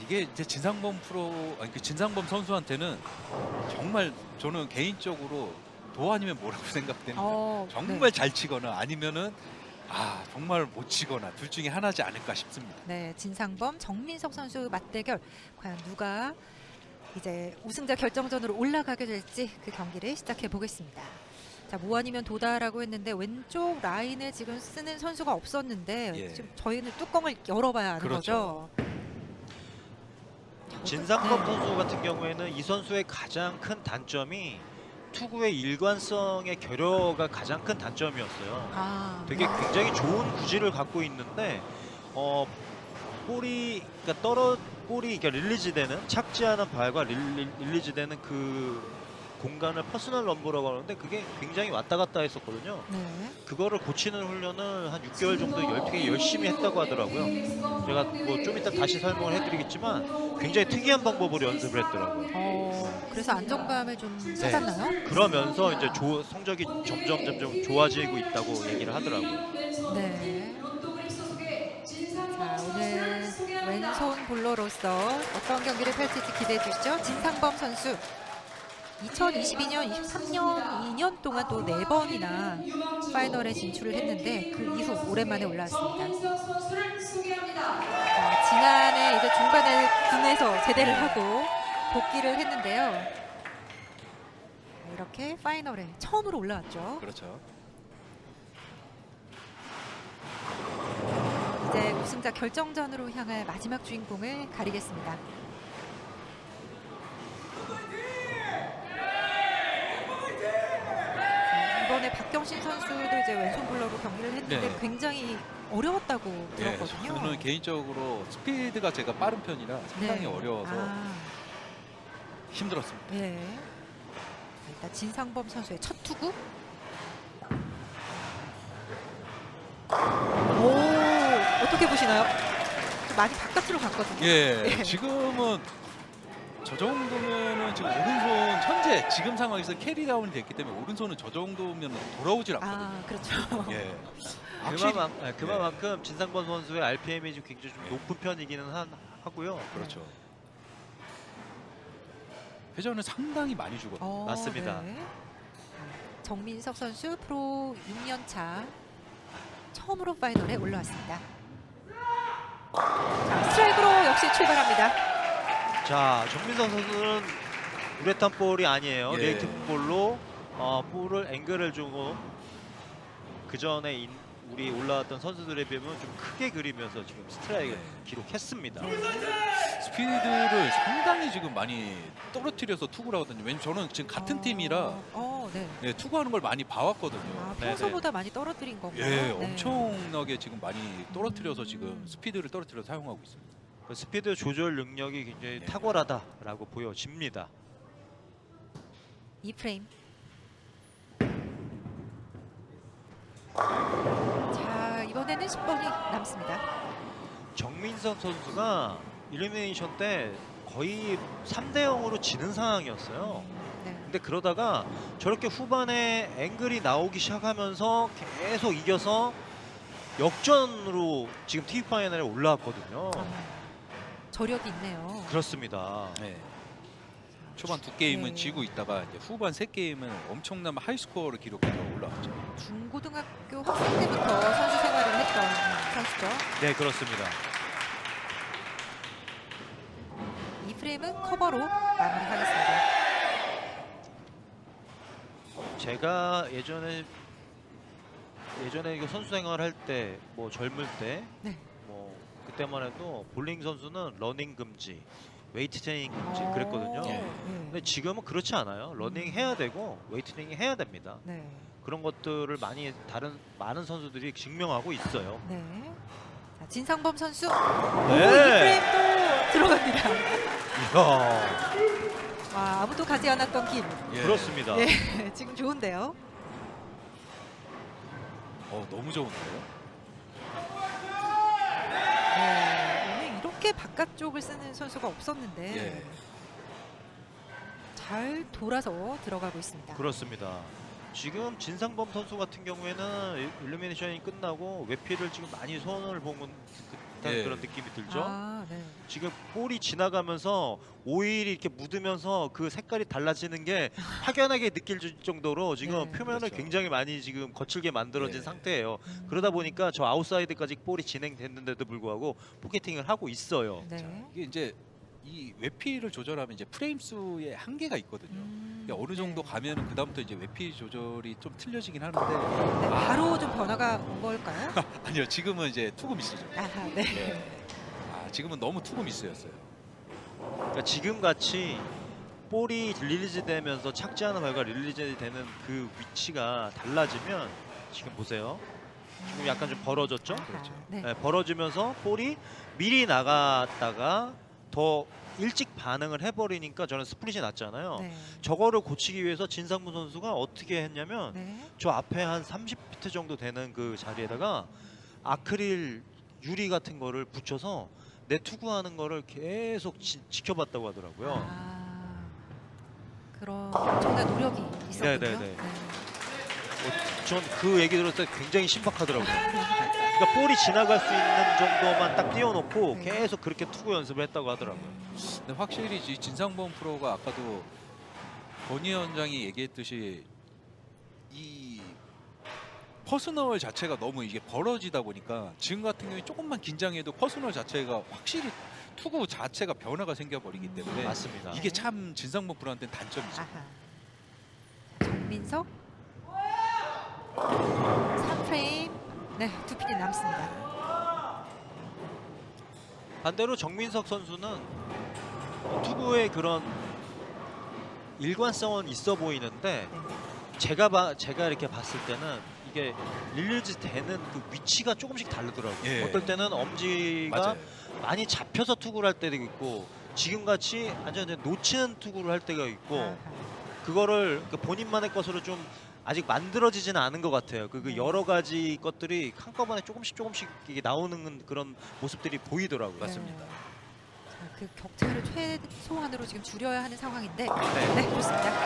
이게 이제 진상범 프로 아니 그 진상범 선수한테는 정말 저는 개인적으로 도 아니면 뭐라고 생각되는 정말 네. 잘 치거나 아니면은 정말 못 치거나 둘 중에 하나지 않을까 싶습니다. 네, 진상범, 정민석 선수 맞대결. 과연 누가 이제 우승자 결정전으로 올라가게 될지 그 경기를 시작해 보겠습니다. 자, 뭐 아니면 도다라고 했는데 왼쪽 라인을 지금 쓰는 선수가 없었는데 예. 지금 저희는 뚜껑을 열어봐야 하는 그렇죠. 거죠. 진상범 네. 선수 같은 경우에는 이 선수의 가장 큰 단점이 투구의 일관성의 결여가 가장 큰 단점이었어요. 되게 굉장히 좋은 구질을 갖고 있는데 볼이 그러니까 릴리즈되는 착지하는 발과 릴리즈되는 그 공간을 퍼스널 럼버라고 하는데 그게 굉장히 왔다 갔다 했었거든요. 네. 그거를 고치는 훈련을 한 6개월 정도 되게 열심히 했다고 하더라고요. 제가 뭐 좀 이따 다시 설명을 해드리겠지만 굉장히 특이한 방법으로 연습을 했더라고요. 그래서 안정감을 좀 찾았나요? 그러면서 이제 성적이 점점 좋아지고 있다고 얘기를 하더라고요. 네. 자, 오늘 왼손 볼러로서 어떤 경기를 펼칠지 기대해 주시죠. 진상범 선수 2022년, 23년, 2년 동안 또 4번이나 파이널에 진출을 했는데 그 이후 오랜만에 올라왔습니다. 자, 지난해 이제 중반에 군에서 제대를 하고 복귀를 했는데요. 이렇게 파이널에 처음으로 올라왔죠. 그렇죠. 이제 우승자 결정전으로 향할 마지막 주인공을 가리겠습니다. 자, 이번에 박경신 선수도 이제 왼손 볼러로 경기를 했는데 네. 굉장히 어려웠다고 예, 들었거든요. 저는 개인적으로 스피드가 제가 빠른 편이라 상당히 네. 어려워서 힘들었습니다. 네. 일단 진상범 선수의 첫 투구. 오, 어떻게 보시나요? 좀 많이 바깥으로 갔거든요. 예, 네. 지금은 저 정도면은 지금 오른손 현재 지금 상황에서 캐리다운이 됐기 때문에 오른손은 저 정도면 돌아오질 않거든요. 그렇죠. 예, 확실히 그만큼 진상범 선수의 RPM이 좀 굉장히 좀 높은 편이기는 하고요. 그렇죠. 회전을 상당히 많이 주거든요. 맞습니다. 네. 정민석 선수 프로 6년 차 처음으로 파이널에 올라왔습니다. 자, 스트라이크로 역시 출발합니다. 자, 정민성 선수는 우레탄 볼이 아니에요. 예. 리액티브 볼로 볼을 앵글을 주고 그 전에 우리 올라왔던 선수들에 비하면 좀 크게 그리면서 지금 스트라이크를 기록했습니다. 스피드를 상당히 지금 많이 떨어뜨려서 투구를 하거든요. 왜냐면 저는 지금 같은 팀이라 네. 네, 투구하는 걸 많이 봐왔거든요. 평소보다 많이 떨어뜨린 건가요? 예, 네. 엄청나게 지금 많이 떨어뜨려서 지금 스피드를 떨어뜨려서 사용하고 있습니다. 그 스피드 조절 능력이 굉장히 탁월하다라고 보여집니다. 이 프레임. 자, 이번에는 10번이 남습니다. 정민성 선수가 일리미네이션 때 거의 3대 0으로 지는 상황이었어요. 네. 근데 그러다가 저렇게 후반에 앵글이 나오기 시작하면서 계속 이겨서 역전으로 지금 TV 파이널에 올라왔거든요. 저력이 있네요. 그렇습니다. 네. 초반 두 게임은 네. 지고 있다가 이제 후반 세 게임은 엄청난 하이스코어를 기록해서 올라왔죠. 중고등학교 학생 때부터 선수 생활을 했던 선수죠. 네, 그렇습니다. 이 프레임은 커버로 마무리하겠습니다. 제가 예전에 이거 선수 생활할 때 뭐 젊을 때 네. 뭐 그때만 해도 볼링 선수는 러닝 금지, 웨이트 트레이닝 금지 그랬거든요. 예. 근데 지금은 그렇지 않아요. 러닝 해야 되고 웨이트 트레이닝 해야 됩니다. 네. 그런 것들을 많은 선수들이 증명하고 있어요. 네. 자, 진상범 선수. 네. 이 프레임도 들어갑니다. 이야, 아무도 가지 않았던 길. 예. 그렇습니다. 네, 지금 좋은데요. 너무 좋은데요. 네, 오늘 이렇게 바깥쪽을 쓰는 선수가 없었는데 예. 잘 돌아서 들어가고 있습니다. 그렇습니다. 지금 진상범 선수 같은 경우에는 일루미네이션이 끝나고 외피를 지금 많이 손을 본 듯한 예. 그런 느낌이 들죠. 네. 지금 볼이 지나가면서 오일이 이렇게 묻으면서 그 색깔이 달라지는 게 확연하게 느낄 정도로 지금 네. 표면을 그렇죠. 굉장히 많이 지금 거칠게 만들어진 네. 상태예요. 그러다 보니까 저 아웃사이드까지 볼이 진행됐는데도 불구하고 포켓팅을 하고 있어요. 네. 이게 이제 이 외피를 조절하면 이제 프레임 수의 한계가 있거든요. 그러니까 어느 정도 네. 가면은 그다음부터 이제 외피 조절이 좀 틀려지긴 하는데 네, 바로 좀 변화가 온 걸까요? 아니요, 지금은 이제 투구 미스죠. 아하, 네. 네. 아, 지금은 너무 투구 미스였어요. 그러니까 지금 같이 볼이 릴리즈 되면서 착지하는 발과 릴리즈 되는 그 위치가 달라지면 지금 보세요. 지금 약간 좀 벌어졌죠? 아하, 그렇죠. 네. 네, 벌어지면서 볼이 미리 나갔다가 더 일찍 반응을 해버리니까 저는 스플릿이 났잖아요. 네. 저거를 고치기 위해서 진상무 선수가 어떻게 했냐면 네. 저 앞에 한 30피트 정도 되는 그 자리에다가 아크릴 유리 같은 거를 붙여서 내 투구하는 거를 계속 지켜봤다고 하더라고요. 아, 그런 엄청난 노력이 있었군요. 네네네. 전 그 얘기 들었을 때 굉장히 신박하더라고요. 그러니까 볼이 지나갈 수 있는 정도만 딱 띄워놓고 네. 계속 그렇게 투구 연습을 했다고 하더라고요. 근데 확실히 이 진상범 프로가 아까도 권희 원장이 얘기했듯이 이 퍼스널 자체가 너무 이게 벌어지다 보니까 지금 같은 경우에 조금만 긴장해도 퍼스널 자체가 확실히 투구 자체가 변화가 생겨버리기 때문에 맞습니다. 이게 참 진상범 프로한테는 단점이죠. 아하. 정민석 3프레임. 네, 2핀이 남습니다. 반대로 정민석 선수는 투구의 그런 일관성은 있어 보이는데 네. 제가 이렇게 봤을 때는 이게 릴리즈 되는 그 위치가 조금씩 다르더라고요. 예. 어떨 때는 엄지가 맞아요. 많이 잡혀서 투구를 할 때도 있고 지금 같이 완전히 놓치는 투구를 할 때가 있고 아하. 그거를 그 본인만의 것으로 좀 아직 만들어지지는 않은 것 같아요. 그 네. 여러 가지 것들이 한꺼번에 조금씩 이게 나오는 그런 모습들이 보이더라고요. 맞습니다. 네. 자, 그 격차를 최소한으로 지금 줄여야 하는 상황인데. 네. 네, 좋습니다.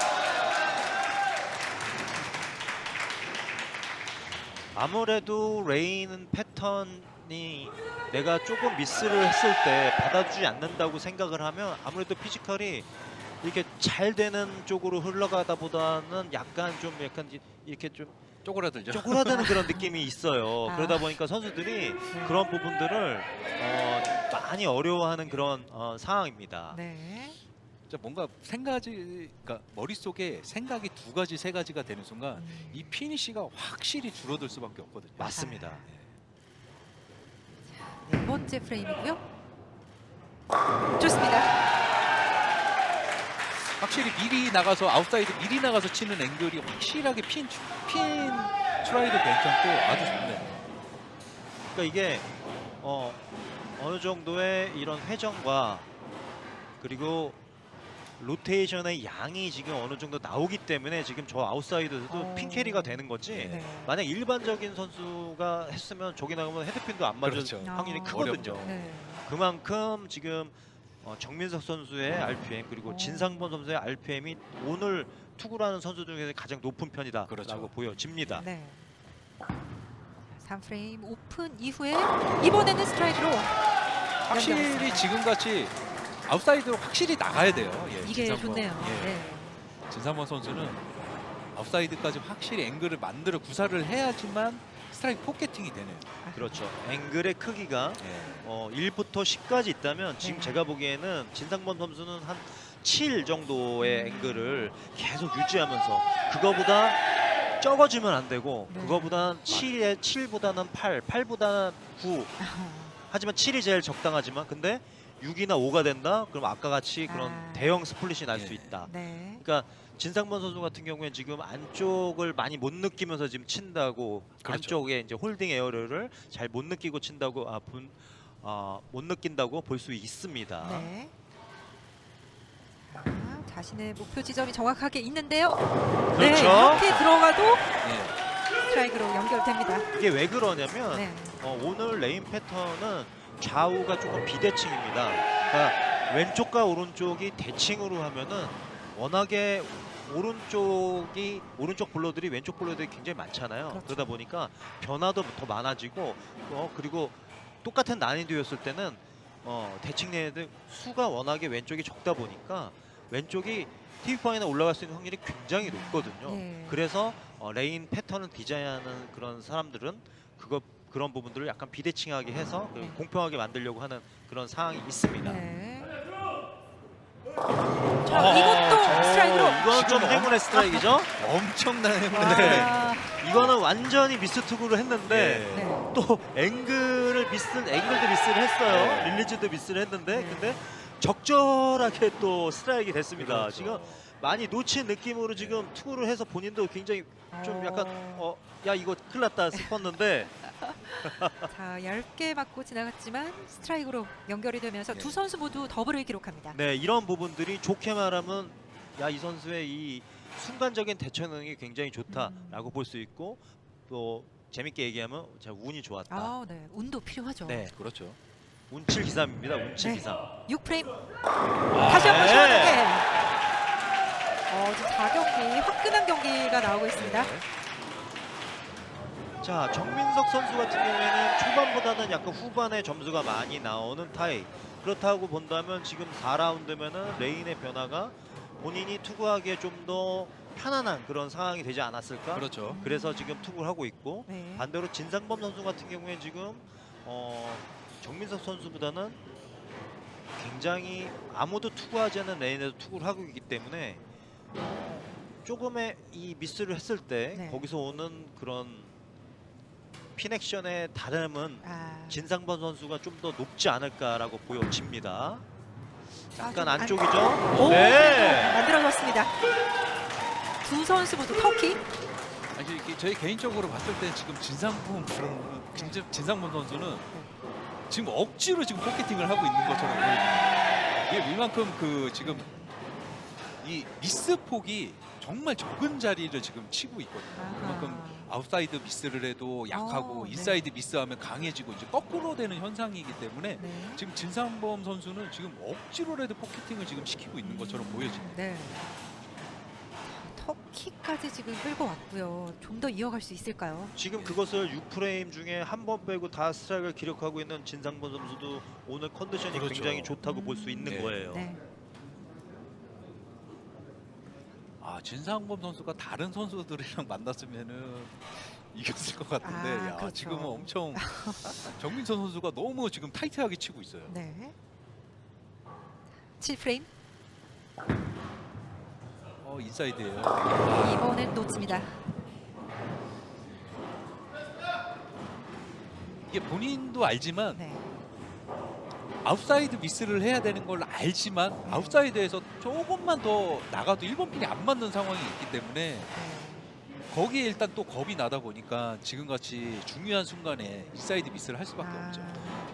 아무래도 레인 패턴이 내가 조금 미스를 했을 때 받아주지 않는다고 생각을 하면 아무래도 피지컬이 이렇게 잘 되는 쪽으로 흘러가다 보다는 약간 이렇게 좀 쪼그라들죠. 쪼그라드는 그런 느낌이 있어요. 아. 그러다 보니까 선수들이 그런 부분들을 많이 어려워하는 그런 상황입니다. 네. 진짜 뭔가 그러니까 머릿속에 생각이 두 가지, 세 가지가 되는 순간 이 피니시가 확실히 줄어들 수밖에 없거든요. 맞습니다. 네 번째 프레임이고요. 좋습니다. 확실히 미리 나가서 아웃사이드 미리 나가서 치는 앵글이 확실하게 핀 트라이도 괜찮고 아주 좋네요. 그러니까 이게 어느 정도의 이런 회전과 그리고 로테이션의 양이 지금 어느 정도 나오기 때문에 지금 저 아웃사이드에서도 핀 캐리가 되는 거지. 네. 만약 일반적인 선수가 했으면 저기 나가면 헤드핀도 안 맞을 그렇죠. 확률이 아. 크거든요. 어렵죠. 네. 그만큼 지금 정민석 선수의 RPM 그리고 진상범 선수의 RPM이 오늘 투구라는 선수 중에서 가장 높은 편이다라고 그렇죠. 보여집니다. 네. 3프레임 오픈 이후에 이번에는 스트라이크로 확실히 연결했습니다. 지금같이 아웃사이드로 확실히 나가야 돼요. 예, 이게 진상범. 좋네요. 예. 네. 진상범 선수는 아웃사이드까지 확실히 앵글을 만들어 구사를 해야지만 스트라이크 포켓팅이 되네요. 그렇죠. 앵글의 크기가 예. 1부터 10까지 있다면 지금 네. 제가 보기에는 진상범 선수는 한 7 정도의 앵글을 계속 유지하면서 그거보다 적어지면 안 되고 네. 그거보다는 7보다는 8, 8보다는 9 하지만 7이 제일 적당하지만 근데 6이나 5가 된다? 그럼 아까 같이 그런 아. 대형 스플릿이 날 수 예. 있다. 네. 그러니까 진상범 선수 같은 경우에 지금 안쪽을 많이 못 느끼면서 지금 친다고 그렇죠. 안쪽에 이제 홀딩 에어를 잘 못 느끼고 친다고 못 느낀다고 볼 수 있습니다. 네. 자신의 목표 지점이 정확하게 있는데요. 네, 그렇죠. 이렇게 들어가도 예. 스트라이크로 연결됩니다. 이게 왜 그러냐면 네. 오늘 레인 패턴은 좌우가 조금 비대칭입니다. 그러니까 왼쪽과 오른쪽이 대칭으로 하면은 워낙에 오른쪽 볼러들이 왼쪽 볼러들이 굉장히 많잖아요. 그렇죠. 그러다 보니까 변화도 더 많아지고 그리고 똑같은 난이도였을 때는 대칭 레인들 수가 워낙에 왼쪽이 적다 보니까 왼쪽이 TV방에나 올라갈 수 있는 확률이 굉장히 높거든요. 네. 그래서 레인 패턴을 디자인하는 그런 사람들은 그런 부분들을 약간 비대칭하게 해서 네. 공평하게 만들려고 하는 그런 상황이 있습니다. 네. 자, 이것도 스트라이크로. 이건 좀 행운의 스트라이크죠. 엄청난 행운. 와, 이거는 완전히 미스 투구를 했는데 네. 또 앵글도 미스를 했어요. 네. 릴리즈도 미스를 했는데 네. 근데 적절하게 또 스트라이크 됐습니다. 그렇죠. 지금 많이 놓친 느낌으로 지금 투구를 해서 본인도 굉장히 좀 약간 야 이거 큰일 났다 싶었는데 자, 얇게 맞고 지나갔지만 스트라이크로 연결이 되면서 네. 두 선수 모두 더블을 기록합니다. 네 이런 부분들이 좋게 말하면 야 이 선수의 이 순간적인 대처 능력이 굉장히 좋다라고 볼 수 있고 또 재밌게 얘기하면 자 운이 좋았다. 아, 네. 운도 필요하죠. 네 그렇죠. 운칠 기삼입니다. 운칠 네. 기삼. 6프레임. 다시 한번 네. 시원하게. 지금 4경기 화끈한 경기가 나오고 있습니다. 네. 자 정민석 선수 같은 경우에는 초반보다는 약간 후반에 점수가 많이 나오는 타입. 그렇다고 본다면 지금 4라운드면은 레인의 변화가 본인이 투구하기에 좀 더 편안한 그런 상황이 되지 않았을까? 그렇죠. 그래서 지금 투구를 하고 있고 네. 반대로 진상범 선수 같은 경우에 지금 정민석 선수보다는 굉장히 아무도 투구하지 않는 레인에서 투구를 하고 있기 때문에 조금의 이 미스를 했을 때 네. 거기서 오는 그런 피넥션의 다름은 아, 진상범 선수가 좀 더 높지 않을까라고 보여집니다. 약간 좀 안쪽이죠? 오, 네. 만들어졌습니다. 두 선수 모두 터키. 아니, 이게 저희 개인적으로 봤을 때 지금 진상범 선수는 지금 억지로 지금 포켓팅을 하고 있는 것처럼 보입니다. 이게 이만큼 그 지금 이 미스 폭이 정말 적은 자리를 지금 치고 있거든요. 그만큼 아웃사이드 미스를 해도 약하고 네. 인사이드 미스하면 강해지고 이제 거꾸로 되는 현상이기 때문에 네. 지금 진상범 선수는 지금 억지로라도 포켓팅을 지금 시키고 있는 것처럼 보여집니다. 네. 자, 터키까지 지금 끌고 왔고요. 좀 더 이어갈 수 있을까요? 지금 그것을 6프레임 중에 한 번 빼고 다 스트라이크를 기록하고 있는 진상범 선수도 오늘 컨디션이 그렇죠. 굉장히 좋다고 볼 수 있는 네. 거예요. 네. 아 진상범 선수가 다른 선수들이랑 만났으면은 이겼을 것 같은데 아, 야, 그렇죠. 지금은 엄청 정민선 선수가 너무 지금 타이트하게 치고 있어요. 네. 7프레임. 인사이드예요. 이번엔 놓칩니다. 이게 본인도 알지만 네. 아웃사이드 미스를 해야 되는 걸 알지만 아웃사이드에서 조금만 더 나가도 1번 핀이 안 맞는 상황이 있기 때문에 네. 거기에 일단 또 겁이 나다 보니까 지금같이 중요한 순간에 인사이드 미스를 할 수밖에 없죠.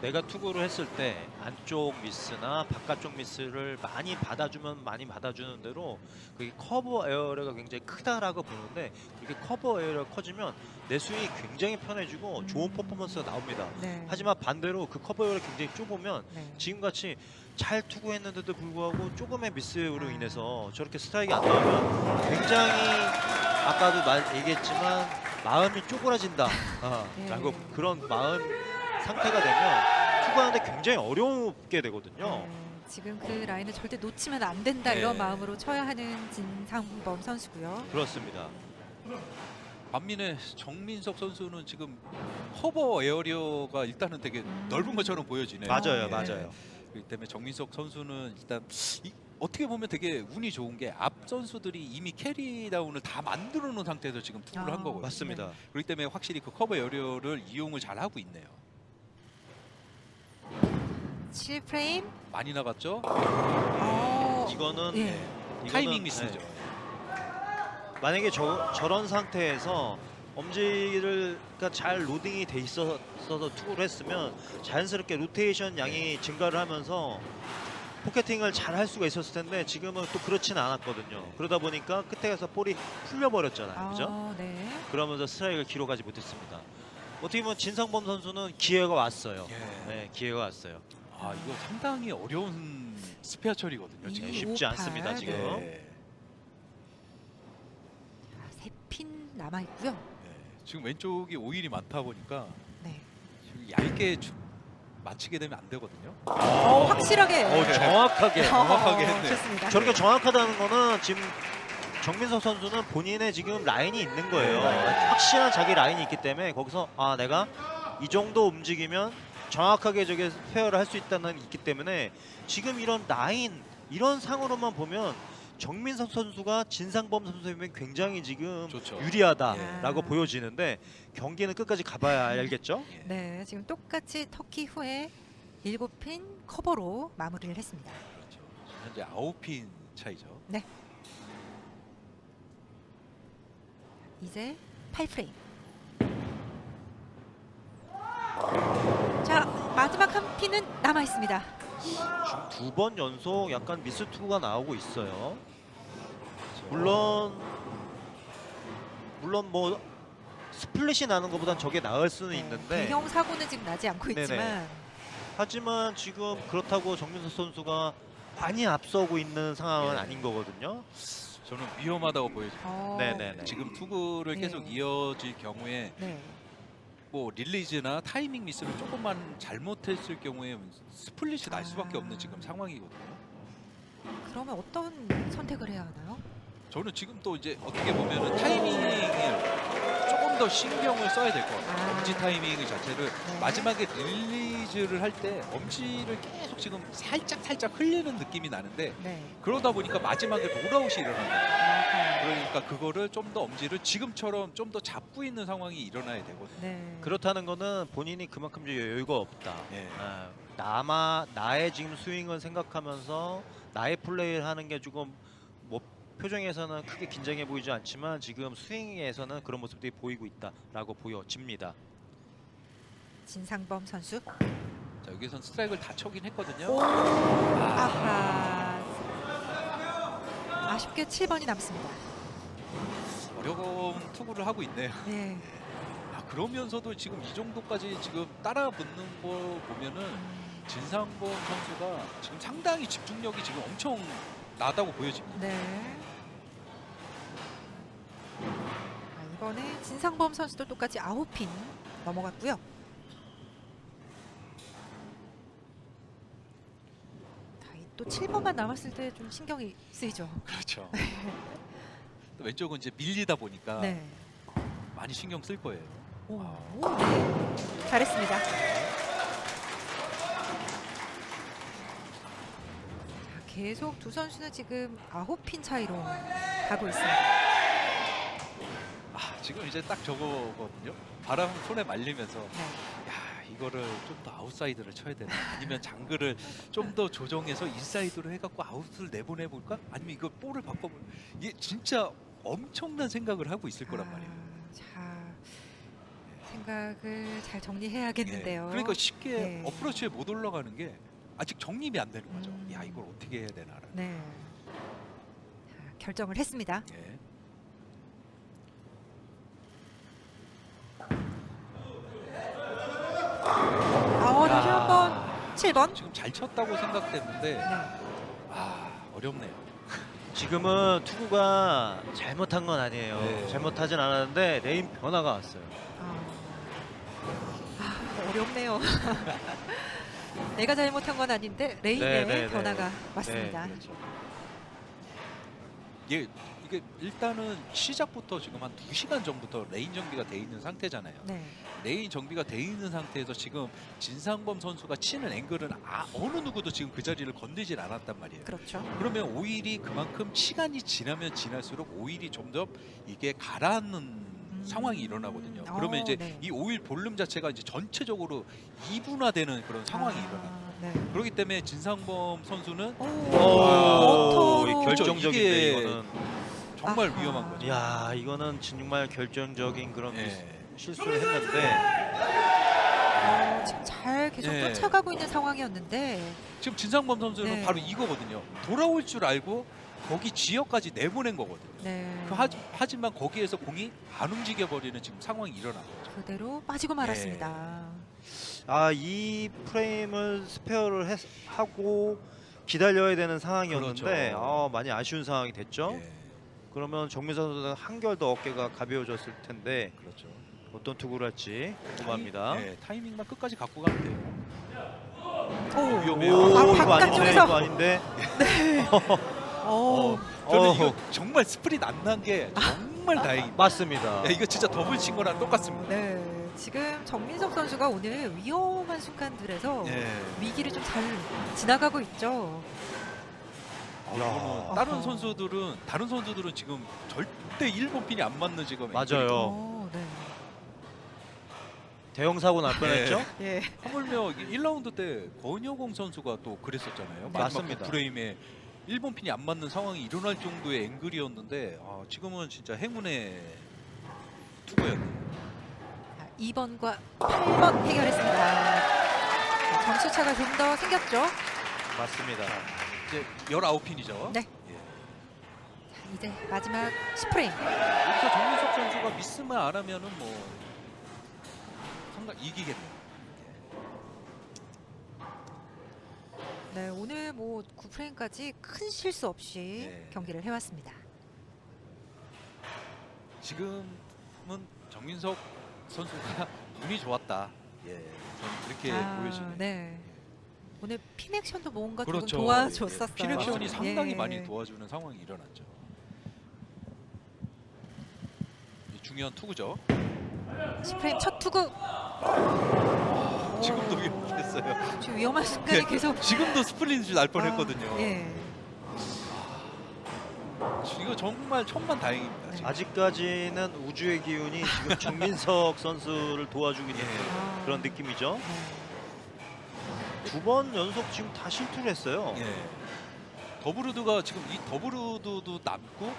내가 투구를 했을 때 안쪽 미스나 바깥쪽 미스를 많이 받아주면 많이 받아주는 대로 그게 커버 에어가 굉장히 크다라고 보는데 이렇게 커버 에어가 커지면 내 스윙이 굉장히 편해지고 좋은 퍼포먼스가 나옵니다. 네. 하지만 반대로 그 커버 에어가 굉장히 좁으면 네. 지금같이 잘 투구했는데도 불구하고 조금의 미스로 인해서 저렇게 스트라이크가 안 나오면 굉장히 아까도 얘기했지만 마음이 쪼그라진다 라고 네. 그런 마음 상태가 되면 투구하는데 굉장히 어렵게 되거든요. 네. 지금 그 라인을 절대 놓치면 안 된다 네. 이런 마음으로 쳐야 하는 진상범 선수고요. 그렇습니다. 반면에 정민석 선수는 지금 커버 에어리어가 일단은 되게 넓은 것처럼 보여지네요. 맞아요, 네. 맞아요. 그렇기 때문에 정민석 선수는 일단 어떻게 보면 되게 운이 좋은 게 앞 선수들이 이미 캐리다운을 다 만들어 놓은 상태에서 지금 투구를 한 거거든요. 맞습니다. 그렇기 때문에 확실히 그 커버 에어리어를 이용을 잘 하고 있네요. 7프레임. 많이 나갔죠? 이거는 예. 이거는, 타이밍 미스죠. 네. 만약에 저런 상태에서 엄지를 그러니까 잘 로딩이 돼 있어서 투구를 했으면 자연스럽게 로테이션 양이 증가를 하면서 포켓팅을 잘 할 수가 있었을 텐데 지금은 또 그렇지는 않았거든요. 그러다 보니까 끝에 가서 볼이 풀려버렸잖아요. 그죠? 네. 그러면서 스트라이크를 기록하지 못했습니다. 어떻게 보면 진상범 선수는 기회가 왔어요. 예. 네, 기회가 왔어요. 아 이거 상당히 어려운 스페어 처리거든요. 지금. 네, 쉽지 5-8. 않습니다, 지금. 네. 세 핀 남아 있고요. 네. 지금 왼쪽이 오일이 많다 보니까 네. 지금 얇게 맞히게 되면 안 되거든요. 확실하게. 정확하게. 정확하게 했네요. 좋습니다. 저렇게 정확하다는 거는 지금 정민석 선수는 본인의 지금 라인이 있는 거예요. 확실한 자기 라인이 있기 때문에 거기서 내가 이 정도 움직이면 정확하게 저게 페어를 할 수 있다는 있기 때문에 지금 이런 라인 이런 상으로만 보면 정민석 선수가 진상범 선수에게 굉장히 지금 좋죠. 유리하다라고 예. 보여지는데 경기는 끝까지 가봐야 알겠죠? 예. 네, 지금 똑같이 터키 후에 7핀 커버로 마무리를 했습니다. 그렇죠. 현재 9핀 차이죠. 이제 8프레임. 자, 마지막 한 핀은 남아 있습니다. 지금 2번 연속 약간 미스 투구가 나오고 있어요. 그렇죠. 물론 뭐 스플릿이 나는 것보단 저게 나을 수는 네, 있는데 대형 사고는 지금 나지 않고 네네. 있지만 하지만 지금 그렇다고 정민석 선수가 많이 앞서고 있는 상황은 예. 아닌 거거든요. 저는 위험하다고 보여집니다. 네네네. 지금 투구를 계속 네. 이어질 경우에 네. 뭐 릴리즈나 타이밍 미스를 조금만 잘못했을 경우에 스플릿이 날 수밖에 없는 지금 상황이거든요. 그러면 어떤 선택을 해야 하나요? 저는 지금 또 이제 어떻게 보면은 타이밍을 조금 더 신경을 써야 될 것 같아요. 엄지 타이밍 자체를 네. 마지막에 릴리즈를 할 때 엄지를 계속 지금 살짝 흘리는 느낌이 나는데 네. 그러다 보니까 마지막에 롤아웃이 일어나는 거예요. 아하. 그러니까 그거를 좀 더 엄지를 지금처럼 좀 더 잡고 있는 상황이 일어나야 되거든요. 네. 그렇다는 거는 본인이 그만큼 이제 여유가 없다. 예. 나의 지금 스윙을 생각하면서 나의 플레이를 하는 게 조금 뭐 표정에서는 크게 긴장해 보이지 않지만 지금 스윙에서는 그런 모습들이 보이고 있다라고 보여집니다. 진상범 선수. 자, 여기선 스트라이크를 다 쳐긴 했거든요. 오. 아, 아하. 아쉽게 7번이 남습니다. 어려운 투구를 하고 있네요. 네. 그러면서도 지금 이 정도까지 지금 따라 붙는 거 보면은 진상범 선수가 지금 상당히 집중력이 지금 엄청 나다고 보여집니다. 네. 이번에 진상범 선수도 똑같이 9핀 넘어갔고요. 또 7번만 남았을 때 좀 신경이 쓰이죠. 그렇죠. 또 왼쪽은 이제 밀리다 보니까 네. 많이 신경 쓸 거예요. 오, 네. 잘했습니다. 자, 계속 두 선수는 지금 9핀 차이로 가고 있습니다. 지금 이제 딱 저거거든요. 바람 손에 말리면서 네. 야, 이거를 좀 더 아웃사이드를 쳐야 되나? 아니면 장글을 좀 더 조정해서 인사이드로 해갖고 아웃을 내보내 볼까? 아니면 이거 볼을 바꿔볼? 이게 진짜 엄청난 생각을 하고 있을 거란 말이에요. 자, 생각을 잘 정리해야겠는데요. 예, 그러니까 쉽게 네. 어프로치에 못 올라가는 게 아직 정립이 안 되는 거죠. 음. 야, 이걸 어떻게 해야 되나? 네. 자, 결정을 했습니다. 예. 다시 한번 7번. 지금 잘 쳤다고 생각됐는데 네. 어렵네요. 지금은 투구가 잘못한 건 아니에요. 네. 잘못하진 않았는데 레인 변화가 왔어요. 어렵네요. 내가 잘못한 건 아닌데 레인의 네. 변화가 왔습니다. 그렇죠. 이게 일단은 시작부터 지금 한 2시간 전부터 레인 정비가 돼 있는 상태잖아요. 네. 레인 정비가 돼 있는 상태에서 지금 진상범 선수가 치는 앵글은 어느 누구도 지금 그 자리를 건드질 않았단 말이에요. 그렇죠. 그러면 오일이 그만큼 시간이 지나면 지날수록 오일이 좀 더 이게 가라앉는 상황이 일어나거든요. 그러면 이제 네. 이 오일 볼륨 자체가 이제 전체적으로 이분화되는 그런 상황이 일어나. 네. 그렇기 때문에 진상범 선수는 워터로 결정적인데 이게 이거는. 정말 아하. 위험한 거죠. 야, 이거는 정말 결정적인 그런 예. 실수를 했는데 지금 잘 계속 네. 쫓아가고 있는 상황이었는데 지금 진상범 선수는 네. 바로 이거거든요. 돌아올 줄 알고 거기 지역까지 내보낸 거거든요. 네. 하지만 거기에서 공이 안 움직여 버리는 지금 상황이 일어난 거죠. 그대로 빠지고 말았습니다. 이 프레임을 스페어를 하고 기다려야 되는 상황이었는데 그렇죠. 많이 아쉬운 상황이 됐죠. 예, 그러면 정민선 선수는 한결 더 어깨가 가벼워졌을 텐데 그렇죠. 어떤 투구를 할지 궁금합니다. 타이밍만 끝까지 갖고 가면 돼요. 오. 위험해요. 오, 아, 이거 아닌데, 바깥쪽에서. 이거 아닌데. 오. 저는 어허. 이거 정말 스프릿 안 난 게 정말 다행입니다. 맞습니다. 야, 이거 진짜 더블 친 거랑 똑같습니다. 네, 지금 정민석 선수가 오늘 위험한 순간들에서 예. 위기를 좀 잘 지나가고 있죠. 이거는 어허. 다른 선수들은 지금 절대 1번 핀이 안 맞는 지금 맞아요. 오, 네. 대형 사고 날 뻔했죠? 예. 하물며 1라운드 때 권효공 선수가 또 그랬었잖아요. 네. 맞습니다. 프레임에 1번 핀이 안 맞는 상황이 일어날 정도의 앵글이었는데 지금은 진짜 행운의 투구였네요. 2번과 8번 해결했습니다. 자, 점수 차가 좀 더 생겼죠. 맞습니다. 이제 19핀이죠. 네. 예. 자, 이제 마지막 10프레임. 여기서 정민석 선수가 미스만 안 하면은 뭐 상당 이기겠네요. 네, 오늘 뭐 9프레임까지 큰 실수 없이 네. 경기를 해왔습니다. 지금은 정민석 선수가 운이 좋았다. 예, 저는 그렇게 보여지네요. 네. 오늘 핀 액션도 뭔가 그렇죠. 조금 도와줬었어요. 핀 액션이 맞습니다. 상당히 예. 많이 도와주는 상황이 일어났죠. 이 중요한 투구죠. 10프레임 첫 투구. 지금도 오. 위험했어요. 지금 위험한 순간에 예, 계속 지금도 스플릿이 날 뻔했거든요. 예. 이거 정말 천만다행입니다. 네. 지금. 아직까지는 우주의 기운이 지금 정민석 선수를 도와주고 있는 아. 그런 느낌이죠. 네. 2번 연속 지금 다 실투를 했어요. 예. 더블우드가 지금 이 더블우드도 남고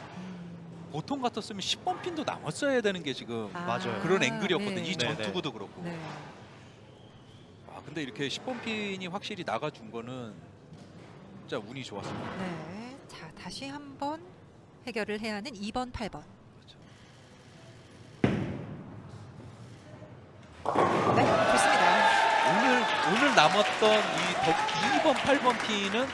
보통 같았으면 10번 핀도 남았어야 되는 게 지금 맞아요. 그런 앵글이었거든요. 네. 이 네, 전투구도 그렇고. 네. 근데 이렇게 10번 핀이 확실히 나가준 거는 진짜 운이 좋았습니다. 네. 자, 다시 한번 해결을 해야 하는 2번, 8번. 그렇죠. 네, 좋습니다. 오늘 남았던 이 2번, 8번 핀은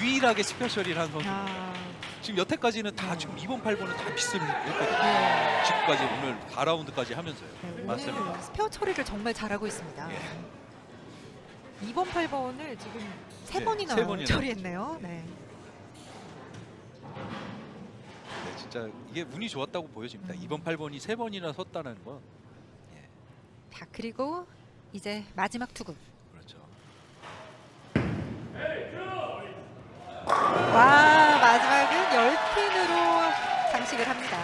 유일하게 스페셜이를 한 선수. 아, 지금 여태까지는 다 지금 2번, 8번은 다 미스를 했거든요. 네. 지금까지 오늘 4라운드까지 하면서요. 네, 오늘 맞습니다. 스페어 처리를 정말 잘하고 있습니다. 예. 2번, 8번을 지금 세 네, 번이나 세 번이나 처리했네요. 했죠. 네. 네, 진짜 이게 운이 좋았다고 보여집니다. 2번, 8번이 3번이나 섰다는 건 자, 그리고 이제 마지막 투구. 그렇죠. 와, 마지막은 10핀으로 장식을 합니다.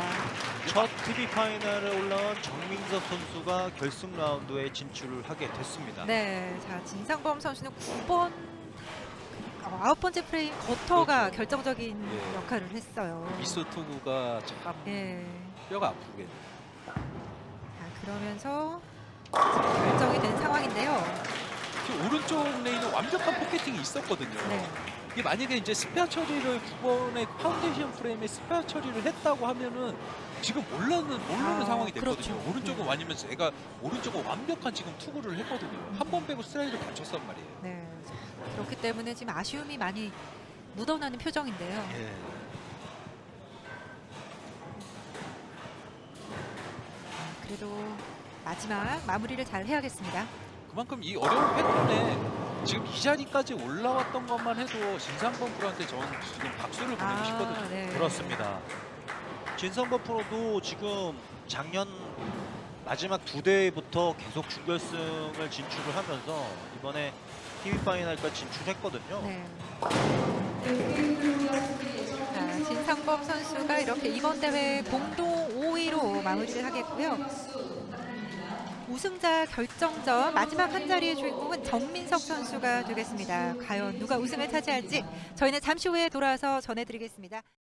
첫 TV 파이널에 올라온 정민석 선수가 결승 라운드에 진출을 하게 됐습니다. 네, 자, 진상범 선수는 9번 9번째 프레임 거터가 그렇죠. 결정적인 예. 역할을 했어요. 미스 투구가 참 예. 뼈가 아프게. 자, 그러면서 지금 결정이 된 상황인데요. 지금 오른쪽 레인은 완벽한 포켓팅이 있었거든요. 네. 이게 만약에 이제 스페어 처리를 9번의 파운데이션 프레임에 스페어 처리를 했다고 하면은 지금 모르는 상황이 됐거든요. 그렇죠. 오른쪽은 아니면 애가 오른쪽은 완벽한 지금 투구를 했거든요. 한 번 빼고 스트라이크를 다쳤단 말이에요. 네. 자, 그렇기 때문에 지금 아쉬움이 많이 묻어나는 표정인데요. 예. 그래도 마지막 마무리를 잘 해야겠습니다. 그만큼 이 어려운 패턴에 지금 이 자리까지 올라왔던 것만 해도 진상범 프로한테 전 지금 박수를 보내고 싶거든요. 네. 그렇습니다. 진성범 프로도 지금 작년 마지막 2대회부터 계속 준결승을 진출을 하면서 이번에 TV 파이널까지 진출했거든요. 네. 자, 진상범 선수가 이렇게 이번 대회 공동 5위로 마무리를 하겠고요. 우승자 결정전 마지막 한 자리의 주인공은 정민석 선수가 되겠습니다. 과연 누가 우승을 차지할지 저희는 잠시 후에 돌아와서 전해드리겠습니다.